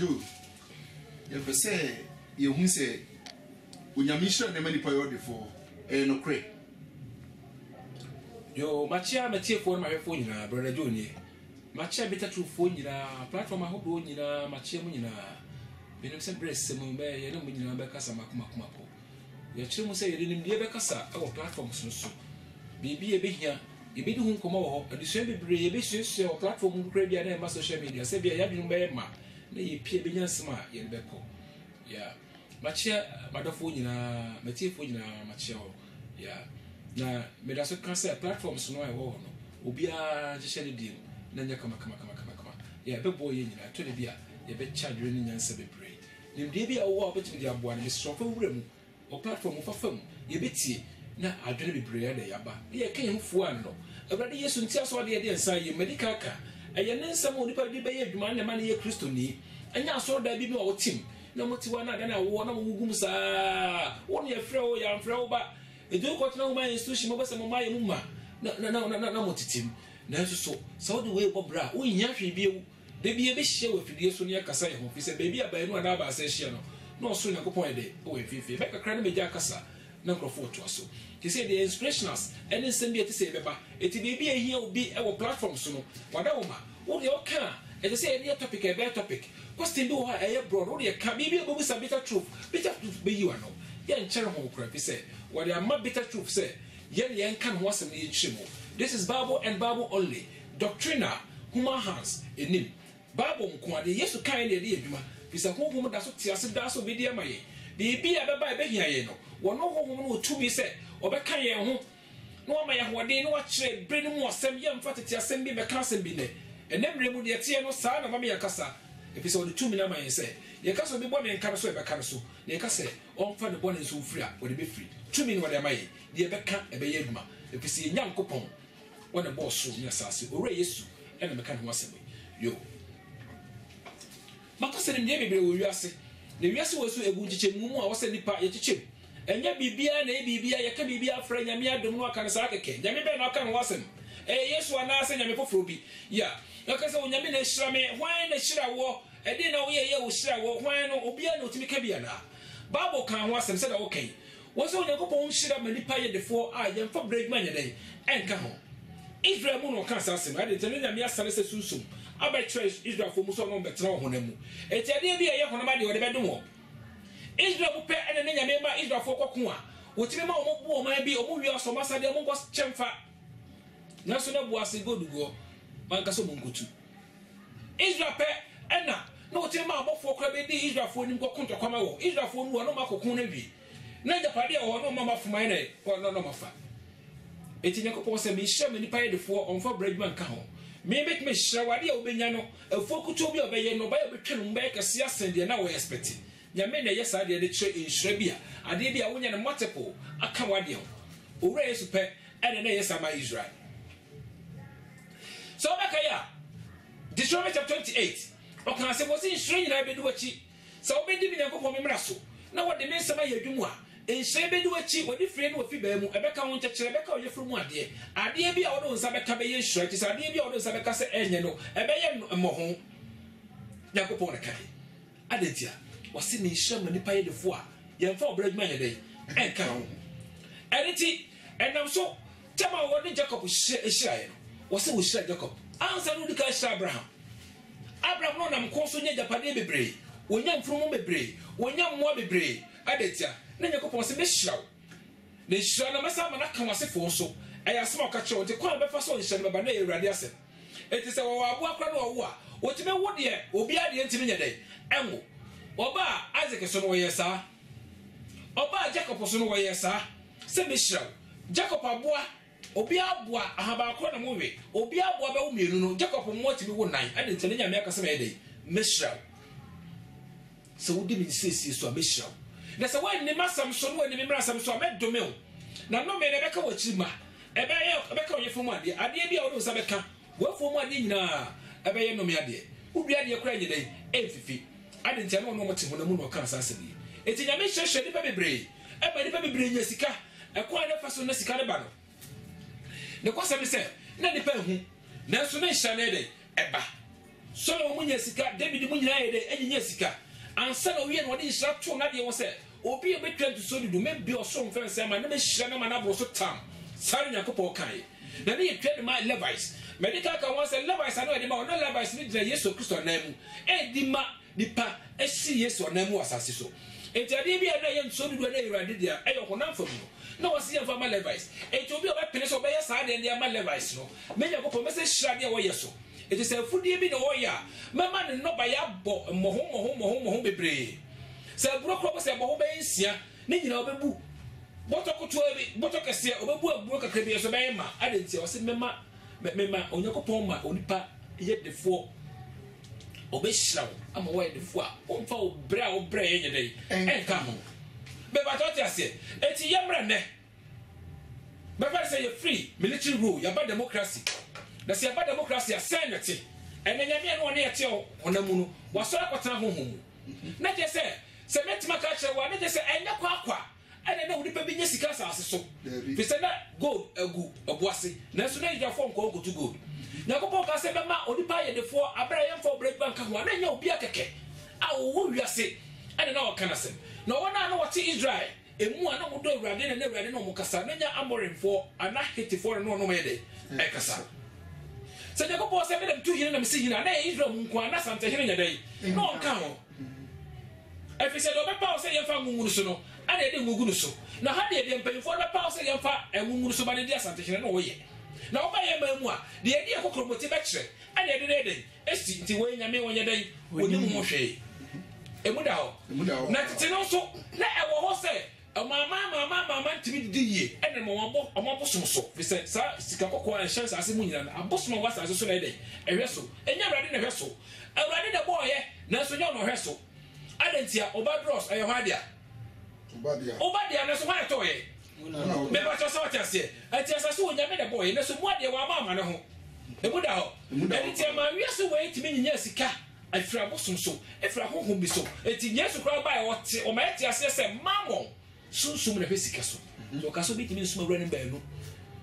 Brother, you say you who say when your mission and many priority for no cray. Yo, Machia, Matia for my phone, Brother Junior. Machia better true phone, platform. I hope you Machia Munina. Benson breast, some bay, and Munina Becassa Macumaco. Your children say you didn't be a Becassa, our platform so. Be a bit here. You be doing come over, and the same brave business or platform Caribbean and social media. Say, be a young man, may appear beyond smart, yen Becco. Yeah, Machia, Madaphone, Matia Funa, Machio. Yeah, now, Medaso cancer platforms no I won't. Ubia, just shed a deal. Nanya come. Yeah, big boy, you know, 20 beer, you bet children and seven braid. You be a war between the one, Miss Stroke room or platform of a film. You bet see. Na adwene bebree da yaba ye kan fu anno awrade yesu ntia so de de nsa ye medical ka eye ne nsam onipa bi be ye adwuma ne ma ne ye kristo ni anya so da bi mi o tim na motiwa na da na wo na mugum saa won ye frɛ wo ya mfrɛ wo ba edu ko tena wo ma institution mo bese mo ma ye mu ma na motitim na so so de we bobra wo nya hwe bi ewu de bi e be hye wo fidie so ne yakasa ye ho fi se baby aba enu ada ba sa hye no so nyakopon ye de wo fifi be kakra na meja kasa na nkrofo to aso they say the inspirationals and then send me to say beba it be here will be our platform so no wada wo ma wo de o kan e say any topic e be topic question be wo ha e broad wo de kan be bo bisa bitter truth be you ano ye nchere ho kra be say wo de ama bitter truth say ye kan ho asem ye chimo. This is Bible and Bible only doctrina human hands enim Bible nko ade yesu kan ne de adwuma bisa ho ho da so tiase da so be de amaye bibi abeba be hia ye no wono ho ho no tumi se obeka ye ho no ma ye hode no akire bre no mu asem ye mfa tete asem bi beka asem bi ne enemre mu de tie no saa na ma me yakasa efise wo de tumi na ma ye se ye kasa bi bo ne nka so e beka no so ye kasa on fa ne bo ne so firi a wo de be firi tumi no wo de ma ye de beka e be ye adwuma efise ye nyankopon wo ne boss so ne asase ore yesu e na meka no asem yo makasa ne bebre wo wiase ne wiase wo so egu giche mu a wo se nipa ye giche enya bibia na bibia ye ka bibia afra nyame adom no aka ne sa keke nyame be na aka no wasem yesu ana ase nyame foforo bi ya aka se nyame na hira me hwan na hira wo edi na wo ye wo hira wo hwan no obia na otimi ka bia na bible kan ho asem se da okay wo se onyankopon hira ma nipa ye defo a ye mfa bregman ye den enka ho Israel mu no kan sa asem ade tene nyame asane se susum abetre Israel fo mu so no betra ho na mu eti ade bia ye honoma de wo de bedum wo Israel bu pe ene ne nyame ma Israel fo kokko a wotime ma omo bu oman bi omo wi aso masade omo go chemfa na so na bu ase godugo man ka so mo nkotu Israel pe ena na wotime ma abofo kra be di Israel fo nim go konto kwama wo Israel fo nu no makokon na wi na japade wo no mama fuma na no mafa eti nyakopo se mi hye me nipa ye defo onfa bradman ka ho me bet me hye wade a obenya no afo kuto bi obeye no ba ye betwe no mba ye kase asende na wo expect nyame na yesa de kire inhira bia ade bia wonya ne multiple aka wade ho owura yesu pe ene na yesa ma Israel so bakaya Deuteronomy chapter 28 okan se wosi inhira nyina be du wachi so obedi bi nyankopon memra so na wode me nsama ye adwumu a inhira be du wachi wode free no wafi ba mu ebeka won kyekere beka wo yefuru mu ade bia wode nsa beka be ye inhira ti ade bia wode nsa beka se enye no ebeye moho nyankopon na kai adetia wasi ni sham ni paye de fo a ye mfa obradwuma ye dey enka ho eniti enam so tema wo de Jacob hira ye no wasi wo hira Jacob ansa no dika hira Abraham no nam ko so nya japade bebre wonya mfurumu bebre wonya mmoa bebre adetia na nyakopon se be hira wo ne hira na masa mana ka wase fo so eya asema ka kire wo de kwa be fa so hira baba na ye urade asem eti se wo abo akra no wo a wotime wo de obi ade ntimi nya dey enwo Oba Isaac so no yesa Oba Jacob so no yesa se mehira Jacob aboa obi aboa ahaba akọ na mo we obi aboa be wo mienu no Jacob mo ti bi wo nan ade ntene nya me akasa me dey mehira se wo di mi sisi so mehira na se wa ni masam so no ni mi mrasam so medome o na no me na beka wa chima ebe ye beka wo yefu mu ade bia wo do sa beka wo fu mu ade nyina ebe ye no me ade wo bia ade kura nyidai fifi ade ntia no mo timo na mu no kan asase bi eti nyame hwehwe ni pa bebre e ba ni pa bebre nya sika e kwa na fa so na sika ne ba no ne kwa se se na ni pa hu na so na hya na de e ba Solomon munya sika David munya yede enye sika ansa na owie na odi hira to na de wo se obi e betwa to so du me bi oso mfa nse ma na me hira na ma na bro so tam sare Nyankopɔn kai na ne yetwa de ma Levites medical kan won se Levites na de ma ono Levites ni dira Yesu Kristo na mu e di ma dipa e si Yesu na mu asase so enti bi na ye nso du na Awurade dia e yo honam fam no na wasi ya ma Levites enti obi oba pene so be ya sa de dia ma Levites no me Nyankopɔn me se hira de wo yeso enti se fudie bi na wo ya mama ne no ba ya bo moho bebre se buro kro se moho be nsia ne nyina obebu botokoto bi botokese obebu aburo kakra bi so be ma adenti o se mema Onyankopɔn ma onipa ye defo obehira ama wo ye defo a omfa obra ye nyedai enka ho be ba toti ase eti yemra ne be fa say you free military rule ya ba democracy na se ya ba democracy a senate enenya me no ne yete onamu no waso akotana honhom na je se metima ka kire wa na je se enya kwa ene na onipa bi nya sika asase so fi se na gold agu obuase na so na ija fo nko go to gold Nyankopɔn ka se be ma onipa ye defo abra ye mfa obra bank ho na nya obi akeke a wo wiase ene na okana sem na wona na wote Israel emu ana wo do Awurade na Awurade na mo kasa na nya Amorimfo ana Hitifo no no me de e kasa se Nyankopɔn se be dem tu hine na me se hine na Israel mu nko ana sante hine nya dai no onka ho efise do be pa o se ye fa ngungunu so no ana ede ngungunu so na ha de mpanyifo do pa o se ye fa ngungunu so ba de asante hine na wo ye na oba ye mamu a de edi ekokromoti be kire ana ede de esti nti wo nyame wonye dai woni mu hwe emu da ho na tete no so na ewo ho se mama ntimi didi ye ene mo wabo so fi se sa sika kokko an chance ase mu nyina na abosom wa sa so na ede ehwe so enya Awurade na hwe so Awurade da boye na so nya no hwe so adentia obadros eyo hadia obadia na so ha to ye me ba to so tiase atiasa so nya me da boye na so mu ade wa mama ne ho emu da ho adentia ma wiase we ntimi nya sika afira bosom so afira honhom bi so eti Yesu kra ba e wote o ma atiase se mamon sunsum na hwesika so so ka so bitimi nsum awura ne ba enu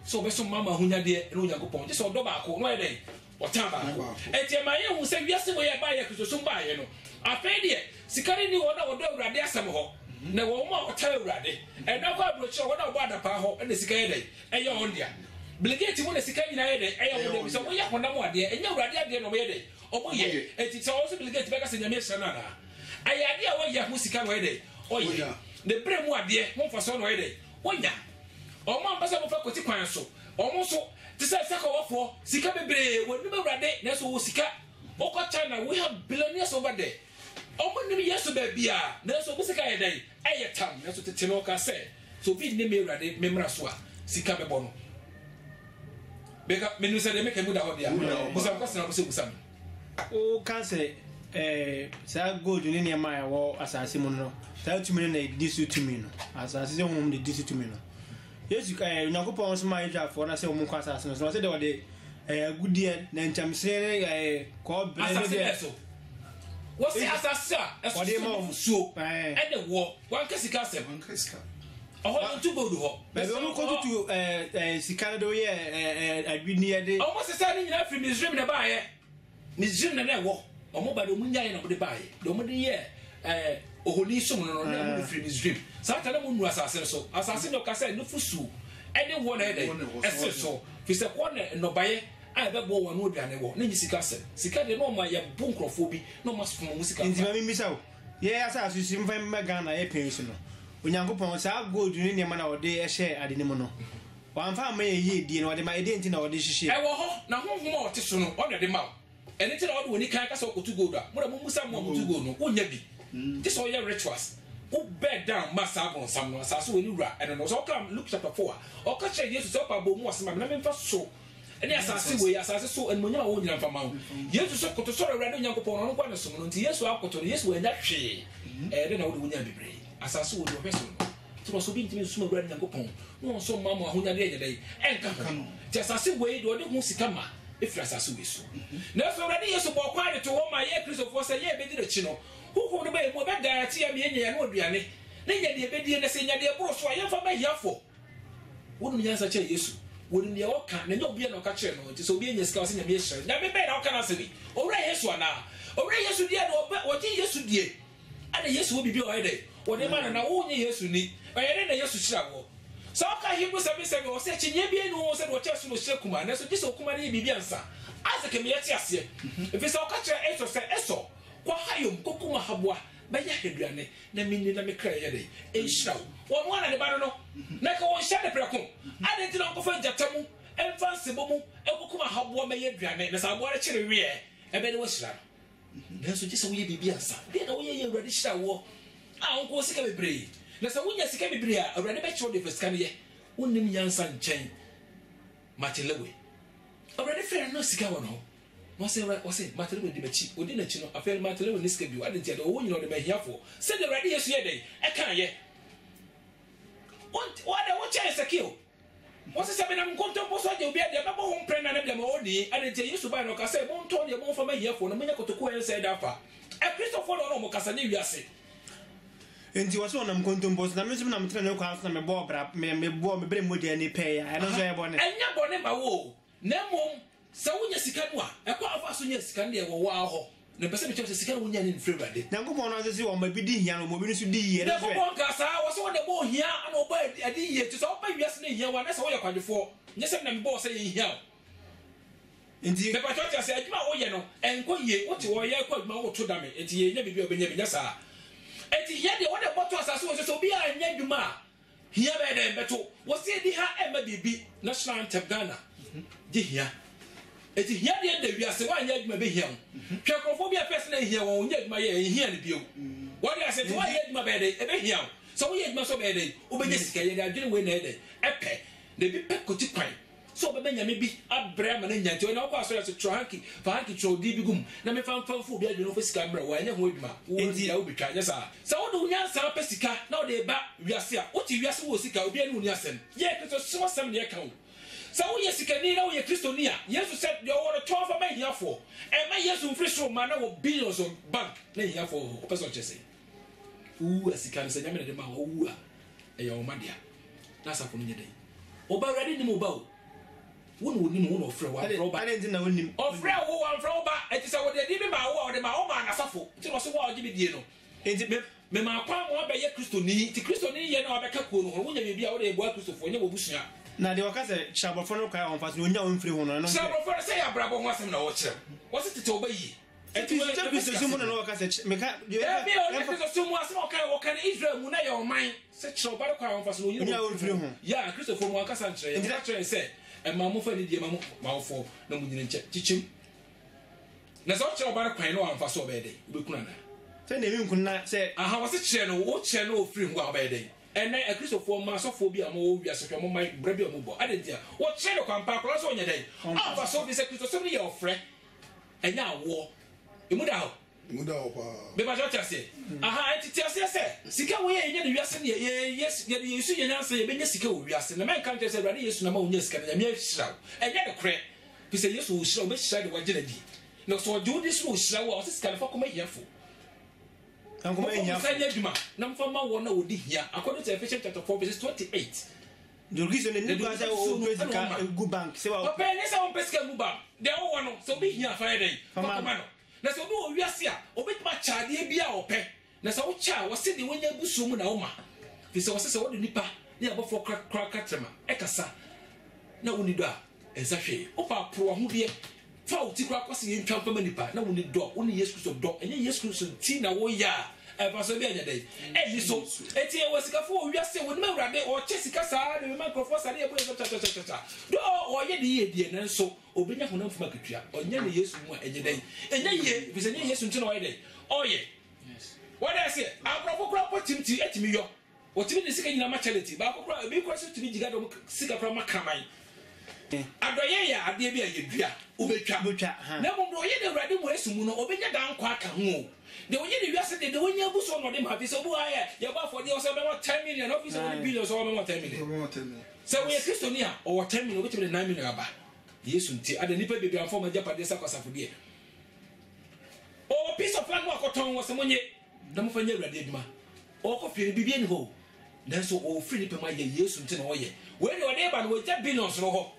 so be so mama hunya de no Nyankopɔn je so do ba ko no e den ota ba ko eti ma ye hu se wiase we ba ye Kristo so ba ye no afa de sikari ni wona wodo Awurade asem ho na wo ma ota Awurade e na kwa brochi wona wo ada pa ho na sika ye den e ye on dia bligeti mo na sika nyina ye den e ye wo de so wo ye honam ade e nya Awurade ade no mo ye den omo ye eti so so bligeti be ka se nyame hye na na ayade a wo ye ho sika no ye den o ye the brain mu ade mo fa so no ye den wonya omo ambasa mo fa koti kwan so omo so ti se saka wofo sika bebre wonu Awurade na so wo sika oko China we have billionaires over there omo nim Yesu ba bia na so wo sika ye den eye tam na so tete no ka se so bi nim Awurade memra so a sika bebo no beka menu se de make mu da ho dia musam kwase na musam o kan se sa gold ni ne ma ya wo asase mu no ta tumi na disu tumi no asase se hom de disu tumi no Yesu Nyankopɔn so ma Israel for na se hom kwa asase no so se de wo de agudie na ntamse ko bre de so wo se asase a wo de ma so e de wo wan kasika se oh to go do ho be o ko to sika do ye adwini ye de o mo se sa ni nyina firi Misraim na ba ye Misraim na na wo o mo ba do mu nyae na mo de ba ye do mo de ye ohoni so no na mo firi Misraim sa ta na mo nu asase so asase no ka se no fusu ene wo na e de ese so fi se ko no ba ye a be bo wo no aduane wo na nyi sika se sika de no ma ye bu nkrofo bi no ma so mo sika nti ma mi misa wo ye asase sim fa me Ghana ye penso no Onyankopɔn sa gold ni ne ma na ode ehye ade ne mu no wan fa ma ye die no ode ma ede nti na ode hihye e wo ho na honhom a ote so no ode de ma ene ti na ode woni kan ka so okotu gold a mo da mo musa mo okotu gold no wo nya bi this all your rituals who bed down massa on some no asase woni wura ene no so come Luke chapter 4 o ka che Jesus so pa bo mu asema na me fa so ene asase we asase so en monya wo nyina fa ma Jesus so koto so Awurade Onyankopɔn no kwa ne so no nti Yesu akoto no Yesu enya hwe de na wo de wonya bibre asase wo do hweso no so so bi ntimi suma Awurade Onyankopɔn no so mama ahonya de ye dai enka ka no ti asase we de hu sika ma efira asase we so na so Awurade Yesu bo kwa de to wo ma ye Kristo fo se ye be di de chi no hukum no be mo be da ti ya me nya no aduane na nya de be di na se nya de bro so aye fa ma hiafo wonu nya sa che Yesu woni ne woka na nya obi na oka kire no nti so obi enya sika wose nya me hire na me be na woka na sebi owura Yesu ana owura Yesu die na obi Yesu die ana Yesu wo bibi o ede woni ma na wo nye Yesu ni oyere na Yesu hira wo so ka Hebrew 7:7 o se chinye bi enu o se do chesu no hire kuma na so diso kuma na bibi ansa azeke me yeti ase efi so ka kire eso se eso kwa hayom kokuma habwa ba ya heduane na minni na me kra ye de hira wo won na ne ba no na ka won hye de preko ade ti na ko fa jatamu emfanse bomu ekokuma habwa me ye duane na sa bo re kire wie ebe ne wo hira na so diso wo ye bibi ansa de na wo ye Awurade hira wo a won ko sika bebre na sa wonya sika bebre a Awurade be kiro de fasika ne ye wonnim yansa nchen matelewe Awurade fe no sika wo no wose matelewe de bachi odi na chi no afel matelewe ni sika bi ade ti ade wo nyino de mahiafo se de Awurade Yesu ye den e kan ye wo che sekio wose se be na nkonto poso je obi ade babo ho mpre na ne de ma odi ade ti Yesu ba no ka se mo nto de mo fa mahiafo na menya kotoko en se da fa e Christopher no mo kasa ne wiase enti waso na mkontombo na mezi na mtra na kwa na me bo bra me bo me bre modi ani pe ya eno so ye bone enya bone ma wo na mom sa wonya sika no a e kwa afa so nya sika ne wo wa ho na pese me chose sika no wonya ni mfre brade na ngopon no se wo ma bi di hia no mo bi so di hia na so ngopon ka sa wo so de bo hia ana oba adi hia ti so oba wiase ne hia wa na sa wo ye kwadefo nya se na me bo se ye hia enti me pa chose se adwuma wo ye no enko ye wo ti wo ye kwa adwuma wo to dame enti ye nya bibi obenya benya sa eti hia de wo de boto asase wo so obi a nya dwuma hia be de beto wo se di ha e ma bibi national anthem Ghana di hia eti hia de de wiase wa nya dwuma be hia hwekrofo bi a person na hia wo nya dwuma ye hia ne bio wo de ase to wa nya dwuma be de e be hia so wo nya dwuma so be de wo be nya sika ye de adwene we na e de epe de bi pe koti kwan so be nya me bi abrɛ ma na nya nti na wo kwa so ya so trohanki fahanki trodi bi gum na me fanfo bi adwene fo sika mra wa nya ho adwuma wo ndi ya wo betwa nya sa sa wo do nya sa pe sika na wo de ba wiase a wo ti wiase wo sika obi anu ni asem ye Kristo so sam ne ka wo sa wo ye sika ni na wo ye Kristo ni a Yesu said you want to talk about here for e ma Yesu free so ma na wo billions of bank na here for o person chese asika ni se nya me de ma wo a e ya o ma dia na sa fo no nya dai o ba ready ni mo ba o wonu ni mo no frɛ wa frɛ ba ane ntina wonni o frɛ wo wa frɛ ba eti sɛ wo de di bi ma wo o de ma o ma na safo ti no so wo ogi bi die no enti me ma kwa mo ba ye Kristo ni ti Kristo ni ye na obeka ko no ho wonya bi a wo de bo Kristo fo nya wo busua na de waka se shabofo no kwa on fa so onya on frɛ ho no no shabofo sɛ ya brabo ho asem na wo kyerɛ wo se tete obayi enti wo te Kristo sumu no waka se me ka bi o Kristo sumu asem o kan Israel mu na ye oman se kyerɛ oba kwa on fa so onya on frɛ ho ya Kristo fo mo aka sa kyerɛ ye ka kyerɛ sɛ ma mo fa ni die ma mo fo na mo nyine nche chichim na so kyerɛ oba kwan no amfa so obede obekuna na se na mi nkuna se aha wo se kyerɛ no wo kyerɛ no ofiri ho obede ene Kristofo ma sofo bi am wo wiase hwɛ mo mai bra bi am bo adentia wo kyerɛ no kwan pa akora so nya dai amfa so bi se Kristo so ni ye ofrɛ enya awo emuda ho pa be ba jo tiase aha entiti ase se sika wo ye nya ne wiase ne yes ye Yesu ye nyansa ye benya sika wo wiase na man kan tse Awurade Yesu na ma wo nya sika na me ahira enya de kre bi se Yesu wo hira wo be hira de wagye na di na so do this wo hira wo se sika na fa koma hiafo kan koma hiafo sa nya dwuma na mfa ma wo na wo di hia according to Ephesians chapter 4 verse 28 Dorgiso ne ni kwa sa o pesika gu bank se wa papa ne sa o pesika gu bank de wo wo no so be hia fa dey fa koma no na so do wiase a obetuma chaade bia opɛ na so wo cha wo se de wonya busu mu na wo ma fi se wo se wo de nipa ne abofo kra katrema ekasa na woni do a ezahwe wo pa pro ho de fa wo ti kra kwase ye ntwa pama nipa na woni do woni Yesu Kristo do enye Yesu Kristo ti na wo ya e fa so bi anya dai e ni so eti e wo sika fo wo wiase wo ma Awurade o che sika sa de microphone sa de e bo cha do o ye die na so obenya ho na mfuma ketua onye ne Yesu mu a enye dai enye ye bi se ne Yesu nti na o ye dai o ye yes what I say abrofo kra potimti etimi yo otimi ne sika nyina ma charity ba kokra bi kwa so timi jiga do sika kra makaman adoye ya ade bi a ye dua obetwa na mo do ye ne Awurade mu Yesu mu no obenya dan kwa aka ho de onye ne wiase de wonya bu so no de ma bi so bu aye ye ba for de o se be 10 million office 1 billion so be 10 million so we Kristo ni a o 10 million obetwa 9 million aba Yesu nti ade nipa bebi afọ ma japade sa kwasafo de o piece of land wakoton wo se monye na mo fanya Awurade adwuma o ko fie bibie ni ho nanso o free nipa ma ye Yesu nti na o ye we de o de ba no wo ja billions no ho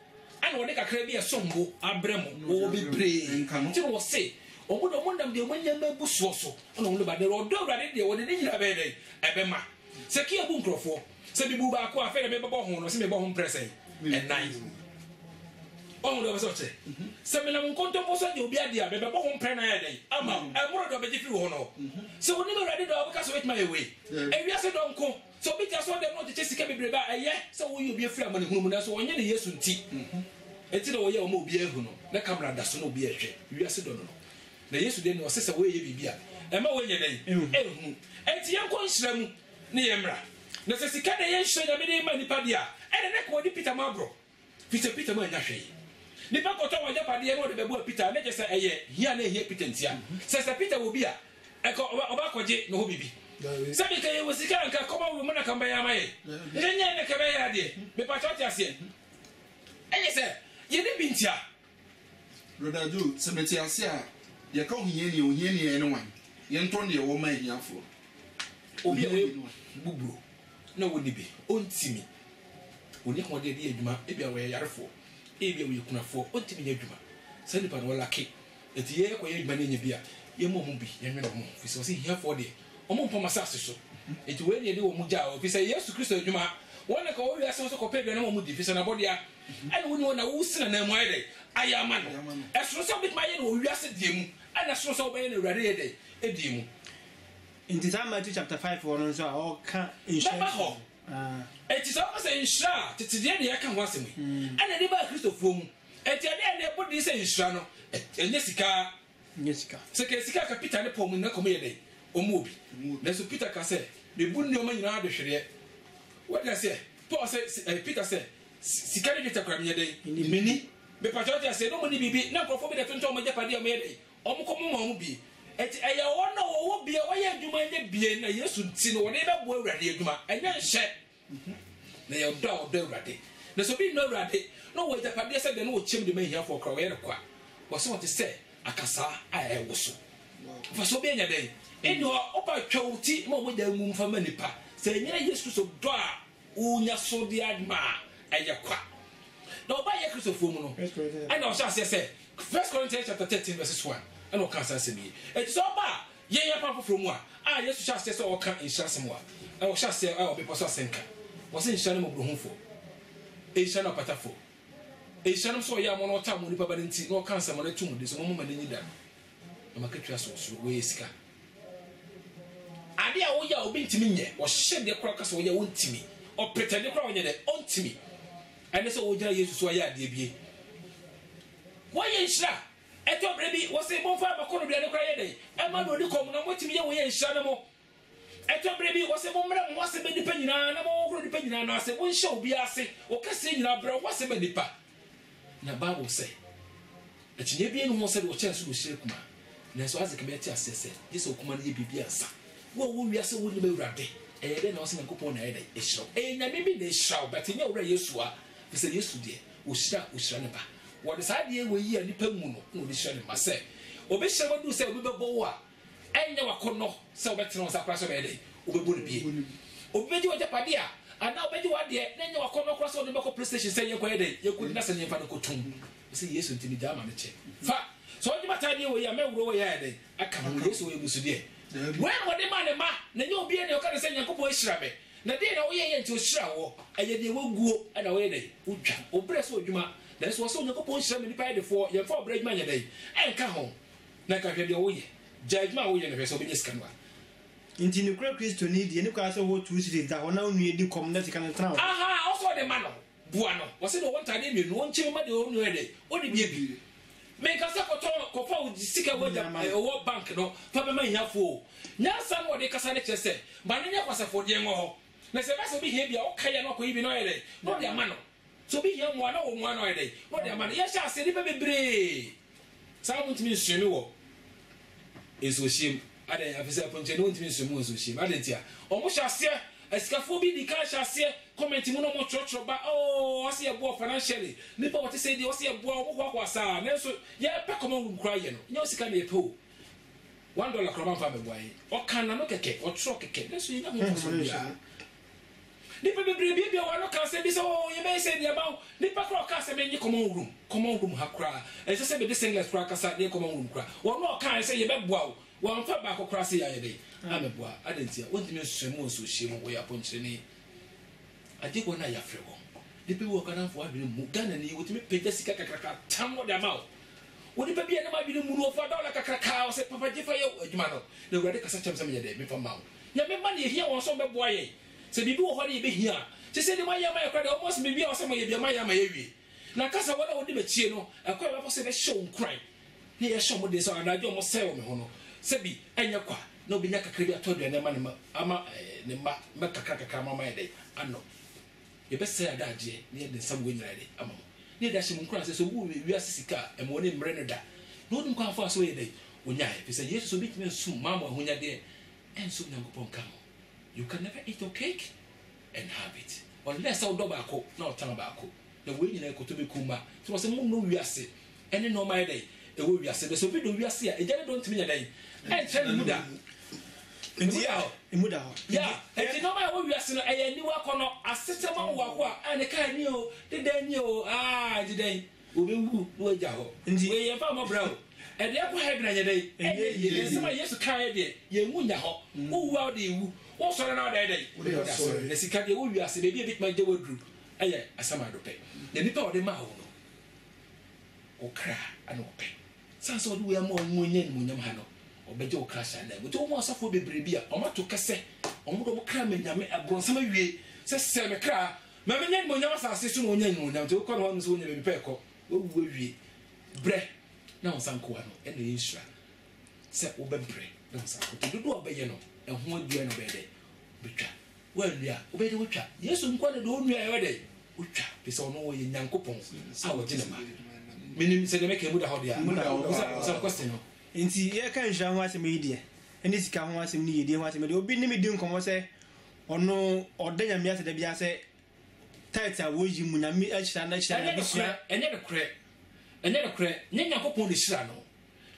ana wode kakra bi esombo abremo wo bebre ti no se omodo mondam de omanya mabu so ana wo ba de odo awrade de wode ne nyina be dey ebema se ki abu nkrofo se bibu ba ko afere me bebo ho no se me bebo ho presen and night on do so che se me na nkonto mo so de obi ade a be bebo ho pre na ya dey ama emoro do be ji fi ho no se woni me awrade do ka so wet my way ewia se do nko so bi ja so de no je sika bebre ba eye se wo yi obi afiri amane hunu na so wonye ne Yesu nti enti na wo ye o ma obi ahu no na camera da so no obi ahwe ewia se do no na Yesu de no se se wo ye bibia e ma wo nye den ehu enti yanko nhira mu ne ye mra na se sika de ye nhira ya me de ma nipa dia e de ne ko di Peter Mabro Peter ma nya hwe nipa ko to wa japa de no de bebu Peter na je se eye hia na hia Peter ntia se Peter wo bia e ko oba koje no ho bibi sabi ka ye wosika nka koma wo mana kamba ya maye nyenye ne ka be ya de me pa choti ase enye se ye de bintia brother Joe se meti ase a ye ka ohie ni ene wan ye nton de wo ma hiafo obi e buburo na wo nibi ontimi oni ko de adwuma e bia wo yarefo e bia wo yekunafo ontimi nya adwuma se nipa no lake eti ye ko ye adwuma ne nya bia ye mo bi ye nwena mo fi so se hiafo de omo mpoma sase so eti we ne de wo muja o fi se Yesu Kristo adwuma wona ka wo wi ase so ko pe bia na mo di fi se na bodia ana woni wona wo sina na mu ayde ayama no esoro so bit ma ye no wo wi ase die mu ana soro so be na urade ye de edie mu in Matthew chapter 5 one so all can insure eti so say insure tete de ya kan wasem ana de ba Kristo fo mu eti ade na bodi se insure no enye sika se ke sika ka Peter ne pom na komo ye de omobi na so Peter ka say de bunni o ma nyina de hwere what I say Paul say Peter say sika de Peter kram ye de mini be pa choti say no mo ni bibi na krofo be de tonto mo japade o me de o mo komo mo bi eti eya wona wo bia wo ye adwuma nye bia na Yesu nti no wona be bo awrade adwuma enya nhye na ye do awrade na so bi no awrade no wo japade say de no wo chem de mahia for kra wo ye kwa wo so what say akasa a e wo so fa so be nya den eno opa twauti ma mo da mu mfa manipa se nyina Yesu so do a unya so de adma aya kwa na oba ye Kristofo mu no ana o sha se 1 Corinthians chapter 13 verse 1 ana o kan sa se mi e so ba ye ya pa foforo mu a Yesu sha se o kan insurance mu a o sha se o be poso asenka wo se insurance mo brohunfo e insurance patafo e insurance so ya mo no ta mo nipa ba nti no kan sa mo na tum de so mo ma ni da no makatwa so we sika ade a wo ya obi ntimi nye wo hye de kora kasa wo ya wontimi o pretend kora wo nye de ontimi ane so wo jira Yesu so ya ade bie wo ye nhira eto brebi wo se bon fa makono bia de kora ye de e ma no di kom na motimi ye wo ye nhira ne mo eto brebi wo se bon mra mo se be nipa nyina na mo kro nipa nyina na se wo nhye obi ase wo kase nyina bra wo se be nipa na ba wo se etinye bie no ho se de wo chance wo hire kuma na so azeke be ti asese Yesu kuma na ye bibia asa wo wiase wo ni be urade de na o se Nyankopon na ede ehiro nyame bi na ehiro but nya wura Yesu a fi se Yesu de o hira ne ba wo de sa de we yi anipa mu no no de hira ne ma se obi hira wadu se obi bebo wo a enya wakono se obetena o sakra so be de obebu ne bie obi beji wajapade a ana obeji wade na enya wakono kra so de be ko PlayStation se ye ko ede ye ko na se nyemfa ne ko tum se Yesu ntini jama ne che fa so onye matade we ya mewuro we ya ede aka no Yesu we musu de when wode ma ne ma na nye obi ene o ka se Nyankopon ehira me na de na wo ye nti o hira wo eye de woguo na wo ye de udwa obre so odwuma na so so Nyankopon ehira me nipa de fo ye fa obre adwuma nya de enka ho na ka hwe de wo ye judgment wo ye na hwe so be nyeska no nti ni kura Kristo ni de ni kwa so wo two cities da wona onu edi community kan tra aha also de ma no bua no wo se do won tade mi no won che ma de onu ye de o de bi me ka se ko fa wo sika wo ja wo bank no fa be ma hiafo nya san wo de kasa ne chese ba ne nya kwasa fo de ngo ho na se ba so bi he bia o kaya no ko yi bi no ye de no de ama no so bi he mo na wo mo no ye de no de ama no ye sha se ni be bebre sa mo ntimi nsumi wo eso shim ade afisa ponche no ntimi nsumi eso shim ade tia o mo sha se esikafo bi di ka sha se comment mu no mo chocho ba oh ase e bo financially nipa what say dey ase e bo wo kwa kwasa na so ye pe komo nkura ye no nya osika na e pe o $1 kroma fa be boy o kan na no keke o tro keke na so ye na ho so bia nipa bebre bia wa no ka se bi so ye be se dia ba nipa kra ka se me nye common room ha kra e se be de singlet kra ka sa de common room kra wo no ka se ye be boa wo amfa ba kra se ya ye de ameboa adentia wontimi nsemu so hye wo ya ponchire ni ade ko na ya frɛ wo nipa wo kana fo adwene mu Ghana ni wotimi pagya sika kakaka tam wo da ma wo nipa bia na ma adwene mu no fa dollar kakaka wo se papa jefa ye adwuma no na wurade kasa kyem se me ye de me fa ma wo ya me ma ne hia won so be boa ye se bibi wo hɔ de be hia se se de ma ya ma ya kwada almost me bia wo se ma ye bia ma ya ma ye wi na kasa wona wo de be chie no akwa ba fo se be show nkran ne ye show mo de so anajo mo se wo me ho no se bi enya kwa na obinya kakra bi atɔ de na ma ne ma ama ne ma kakra ma ye de ano ye be se adaje ne ye de sam go nyira de ama ne da hye nkran se so wo wi asisika e mo ne mre no da no dum kwa fa so ye de onya e se yesu so bitime sum mama ahonya de enso nyankopon ka you can never eat your cake and have it unless I do baako na otan baako na we nyina ekoto be kuma so se mo no wiase ene no my day e wo wiase de so bi do wiase a ejane don't me nyadai e tell muda ndi ya imuda ho ya e no my wo wiase no e ni wa kono asete ma wo ko a ne kai ni o de dan ni o jidan obewu wo ja ho ndi we ye fa mo bra o e de akwa heaven nyadai e ye se ma yesu kai de ye ngunya ho wo wa de ewu wo sore na da dai na sika de wo wiase be bit ma je wadru aye asama do pe na nipa wo de ma wo no okra ana ope sanso do we am onwonya ni munyam ha no obeje okra sha na go to mo asafo bebre bia o mato kase o mo do mo kra manyame abronsama wie se me kra ma menya ni munyam asase so no onya ni munyam to ko no no so onya be pe ko wo wu wie bre na on sanko ano ene yinhra se wo be bre na on sanko to do obeye no ehun adua no bede betwa wanua obede wotwa yesu nkwane do onua ewede wotwa pese ono wo nyankopon a wo gine ma minim se de make mu da ho dia so question no nti ye kan hwa ho asem yi de eni sika ho asem ni yedie ho asem de obi ni me di nkomo se ono odanya mi ase da bia se title wo yi mu na mi achira na achira na bisua enye de kre nyankopon de hira no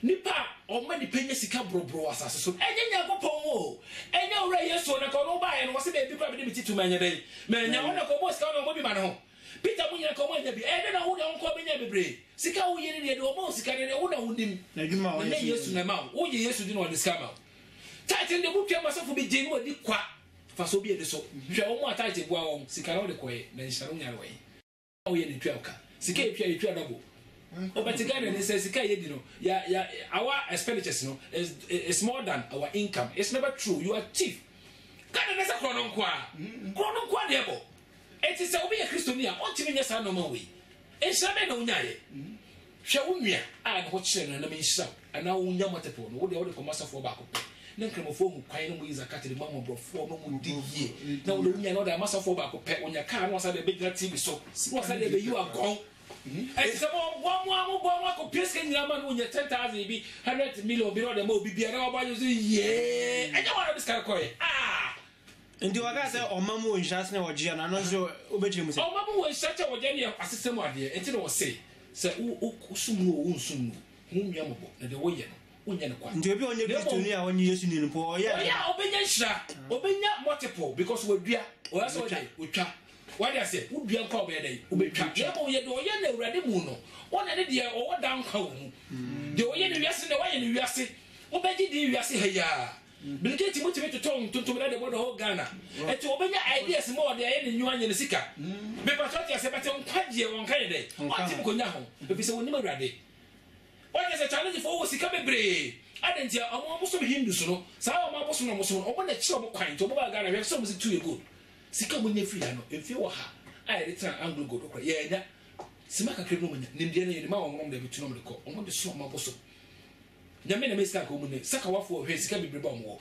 nipa o ma ni penya sika brobro asase so enye nyankopon o enye ora yesu na ko no ba ye no se be bi kwa be titu manya dai manya ona ko boss ka no mo bi ma no Peter munya ko mo nya bi e de na wo de onko be nya bebre sika wo ye ne de o mo sika de wo na wo nim na djuma wo yesu na ma wo ye yesu di no de sika ma title de bu twa masofo bi je ni wo di kwa fa so bi e de so hwe wo mo title bu a wo sika na wo de koye na nsharo nya we wo ye ne twa ka sika e twa double Obatigana ne says sika yedi no ya our expenditures no is more than our income. It's never true. You are thief. Kana nesa krono nkwa de ebo. Eti se obi ye Kristonia, ontimi nya sa no ma we. Enhrabe na unyaye. Hwe unua a no kire na me nhra. Ana unya motepo no wo de komasafo ba ko pe. Na nkramofo mu kwan no mu izakate de mama brofo no mu di yie. Na wo unya no da masafo ba ko pe. Onya ka no sa de be gina TV so. No sa de be you are gone. Eti se mo wa ko pieske nyina ma no unya 10,000 bi 100 million bi no de mo bi bia na oba yo so ye. Enya wa no biska ko ye. ndi waga se omamu onhas na ogia na no so obetire mu se omamu onhas cha ogia ne asesem ade enti no se usumnu o unsumnu hunnya mo na de woye no unya ne kwa ndi obi onye Kristoni a onye Yesu ni npo oya obenya hira obenya multiple because wadua oya so dey otwa why dey say wodua nka obey dey obetwa ye mo ye de oye na awurade mu no wona ne de owo dan nka wo mu de oye ne wiase na waye ne wiase obeji de wiase haya Bilketi muti metu tontum na de bodo ho Ghana. Eti obenya ideas mo de aye ne nyu anye ne sika. Me patroti asebate nkwaje won kan de. Oti mo konya ho. Ebi se woni mawrade. Why is a challenge for wo sika bebre. Adentia omo so Hindus no. Sa omo aboso no mo so omo na chi omo kwan to omo ba Ghana we so mo too good. Sika mo nya free no. Efi wo ha. Aye return anglo go dokra. Ye nya. Sima kakre no mo nya. Nimde na ye ma omo de betu no mo de ko. Omo de so omo aboso. Nyame na mesika ko mu ne saka wafo hwe sika bebre ba mo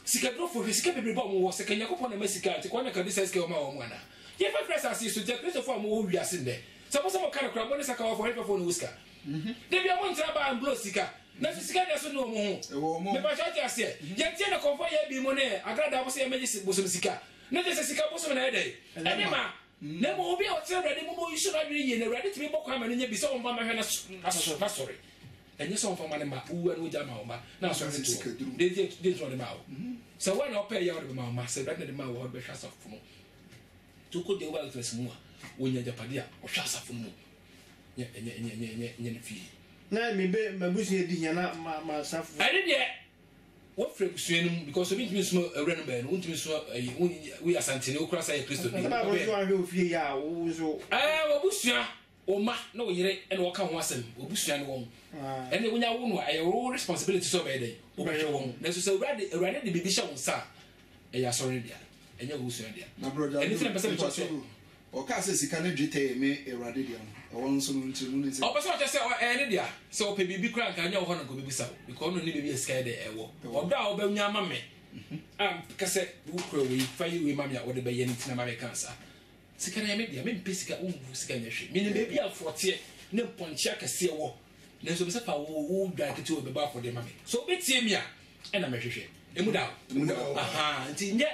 sika drofo hwe sika bebre ba mo sika nyakopon na mesika te kwa na ka disa sika o ma o mo ana ye fa fresh as so je Christopher mo wo wiase nde suppose mo kana kra mo ne saka wafo hwe fo no wiska de bia mo ntra ba amblo sika na sika na so no mo ho me ba cha cha se ye tie na konfo ye bi mo ne agrada bo se ye meji bosom sika na je sika bosom na ede ene ma na mo obi o tere de mo isu na dwi ye na ready to be bokwa ma no nya bi so o ma hwe na sorry ɛnyɛ sɛ ɔfa ma ne ma uwa no gya ma wo ma na asɔ ne to de to ne ma wo sɛ wa na ɔpɛ ya wo de ma wo ma sɛ bra na de ma wo de bɛhwɛ asafo no to ko de wa tres mu a wonya japade a ɔhwɛ asafo no nyɛ ne fie na me be mabusu edi nya na ma asafo ɛne deɛ what frame suenum because obi ntimi so awura no ba no ntimi so we asantene okura sa ye Kristo bi na ba so ahwe ofie ya wo so obusua oma na oyire ene woka ho asem obusua ne won ene wonya wo no ayo responsibility so be dey obehwe won na so say awurade de bibi hye won sa e ya sorry dia enye obusua dia na brother ene tin person cho o ka se sika na dwetɛ me awurade dia no won so no nti no se o person cho say ene dia so o pe bibi kra nka anya wo ho na ko bibi sa because no ni bibi sky dey ewo odo a obanya ma me ka se wo kra we fa yi we ma me a wo de be ye ni tina ma be cancer sika na me dia me mpe sika wo sika nya hwe me ne be bia forte ne ponche akase wo na so be se fa wo dwa kete wo be ba for de ma me so betie mi a na me hwehwe emu da aha nti nye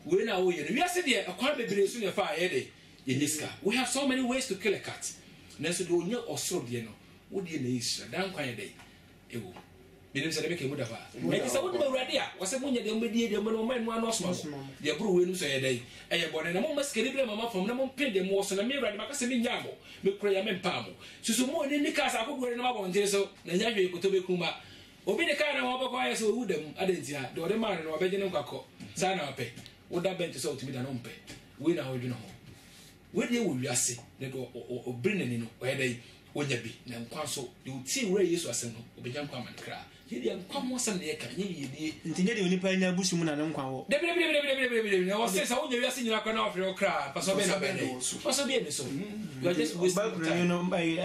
we na wo ye no wiase de akwa bebere so ne fa ye de ye niska we have so many ways to kill a cat na so de onye osoro de no wo de na isra dan kwan ye de ewo binim se de be ke mu da fa e se wo de awurade a wo se munye de mbedie de mo no man no anoso de bro we nu so ye de eye bone na mo maskeri bre mama fam na mo pen de mo so na me awurade makase me nya mo me kura ya me mpa mo susu mo ni nika sa akogore na mabon ntere so na nya hwe koto be kuma obi ne ka na wo bakwa ya so wu dem adenti ha de ode man no obegye ne kwakọ sa na ope wo da bent so otimi da no mpe we na wo dwene ho we de wo wiase ne do obri ne ni no o yedai wonya bi na nkwa so de uti wura Yesu asem no obegya nkwa man kra ye de nkwa mo asem ne ka nye yedie nti nye de onipa nya busu mu na ne nkwa wo de na wo se sa wonya wiase nyina kwa na ofre o kra paso be na be ne paso be ne so you are just wasting time you know by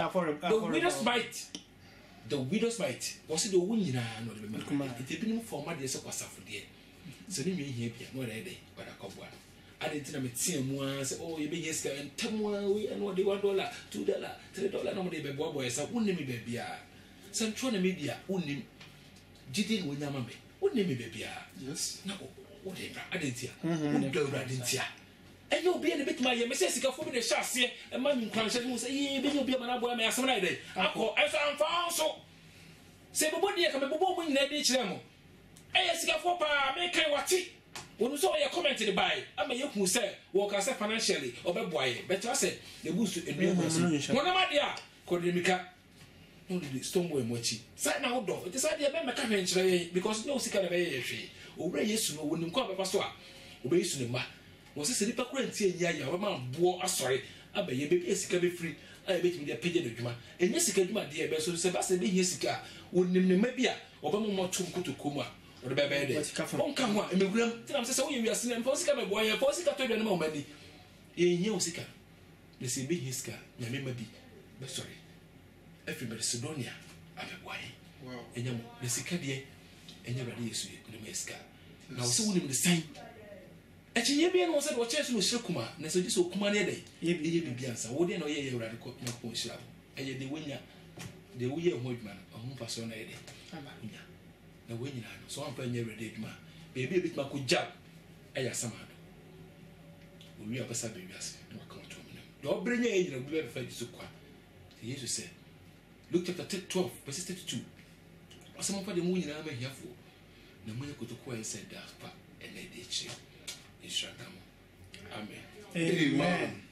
the widow's mite was the win nyina no de be me it be no forma de se kwasafo de se ne nwe hia bia no re de wada kobwa adentina me tie mu a se oh ye be yeska entamu a we no de $1 $2 $3 no de be bobo esa wonni me ba bia central na media wonni jide no nyama me wonni me ba bia yes na o de bra adentia o de bra adentia enye obi ene betima ye me se sika fo be de hyase e ma mi nkwan hye mu se ye be obi ma na boa me asem na de akọ eso amfa so se bobo de ka me bobo mu nyina de kire mo sika fo pa me kan wati wonu so ye comment de buy ama ye hu se wo ka se financially obeboaye better say the boost education wona ma dia ko de mika no de stone boy mochi sai na odo it say de be meka hwe nkire because no sika na be ye hwe owura Yesu no woni ko abeba so a obe Yesu ne ma wo se nipa kura ntie nya ya wo ma bo asore abaye be sika be free a be timi de page de dwuma enye sika dwuma de be so se ba se be hie sika wonim ne ma bia obama mo tum kotokoma o de be be de on ka ho a emewuram tinam se wo ye wiase ne mfa sika me bo ye fa sika to de ne ma o mani ye hie o sika de se be hie sika nya me ma bi be sorry every Macedonia abeboaye wow enya mo de sika de enya bade Yesu ye de ma sika na wo se wonim de san echi ye bi no se do chese no shekuma na se diso kuma ne dai ye bi ansa wo de na ye urade ko na ko shira eye de wonya de wo ye ho adwuma no ho fa so na ye de wonya na wo nyina no so ampa nya urade adwuma be bi tma ko jab eya sama do wo wi abasa be wiase na ka to mu do brenya ye nyina be fa diso kwa Jesus said Luke chapter 12 verse 32 asama fa de mu nyina ma hiafo na mu yakotoko en said that pa ene de chi Amen. Amen.